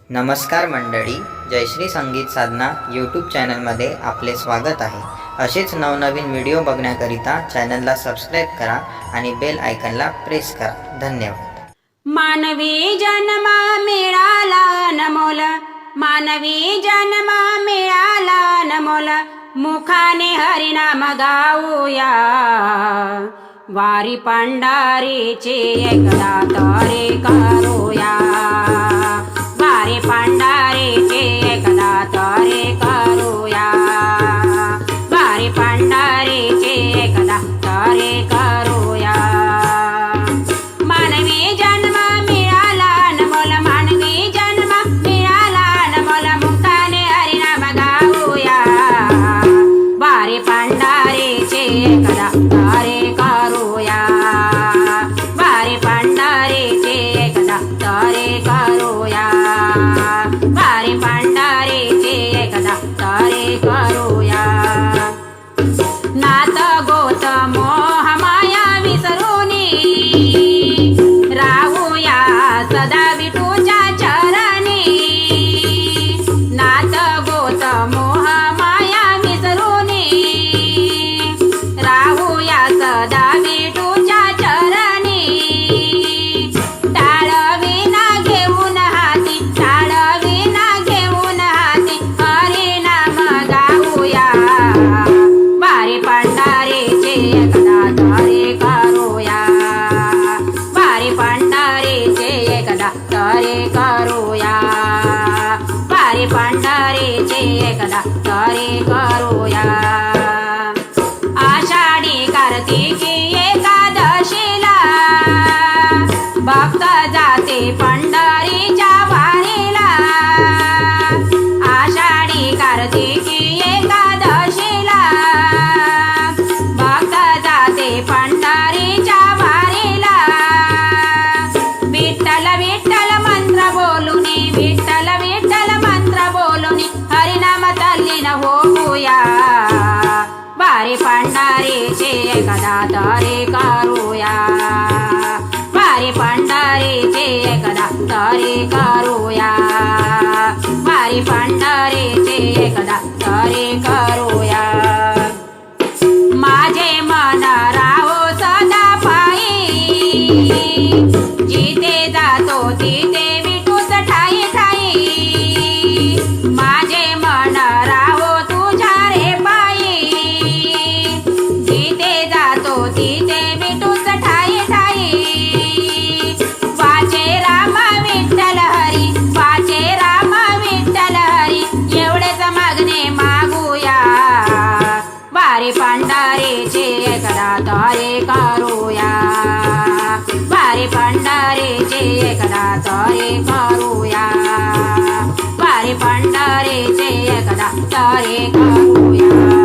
नमस्कार मंडळी, जयश्री संगीत साधना यूट्यूब चॅनलमध्ये आपले स्वागत आहे। असेच नवनवीन व्हिडिओ बघण्याकरिता चॅनलला सबस्क्राईब करा आणि बेल आयकॉनला प्रेस करा। धन्यवाद। मानवी जन्म मिळाला अनमोल, मानवी जन्म मिळाला अनमोल, मुखाने हरिनाम गाऊया। वारी पंढरीची एकदा तरी करूया, वारी पंढरीची एकदा तरी करूया, वारी पंढरीची एकदा तरी करूया। मानवी जन्म मिळाला अनमोल, मानवी जन्म मिळाला अनमोल, मुखाने हरिनाम गाऊया। वारी पंढरीची एकदा तरी करूया, वारी पंढरीची एकदा तरी करूया, वारी पंढरीची एकदा तरी करूया। नाथ गोत मोह माया विसरूनी, राहूया सदा विठूच्या चरणी। नाथ गोत मोह माया विसरूनी, राहूया सदा विठूच्या चरणी। टाळविना घेऊन हाती, टाळविना घेऊन हाती, हरिनाम गाऊया। वारी पंढरीची एकदा तरी करूया, वारी पंढरीची एकदा तरी करूया, वारी पंढरीची एकदा तरी करूया। आषाढी कार्तिकी एकादशीला भक्त जाते पंढरीच्या वारीला। आषाढी कार्तिकी एकादशीला भक्त जाते पंढरीच्या वारीला। विठ्ठल विठ्ठल मंत्र बोलुनी, विठ्ठल विठ्ठल मंत्र बोलुनी, हरिनाम तल्लीन होऊया। वारी पंढरीची एकदा तरी करूया, वारी पंढरीची एकदा तरी करूया, वारी पंढरीची एकदा तरी करूया। माझे मन राहो सदा पायी, जिथे जातो तिथे विठूच ठाई ठाई। माझे मन राहो तुझ्या रे पायी, जिथे जातो तिथे विठूच ठाई ठाई। वाचे राम विठ्ठल हरी, वाचे राम विठ्ठल हरी, एवढेच मागणे मागूया। वारी पंढरीची एकदा तरी करूया, वारी पंढरीची एकदा तरी करूया, वारी पंढरीची एकदा तरी करूया।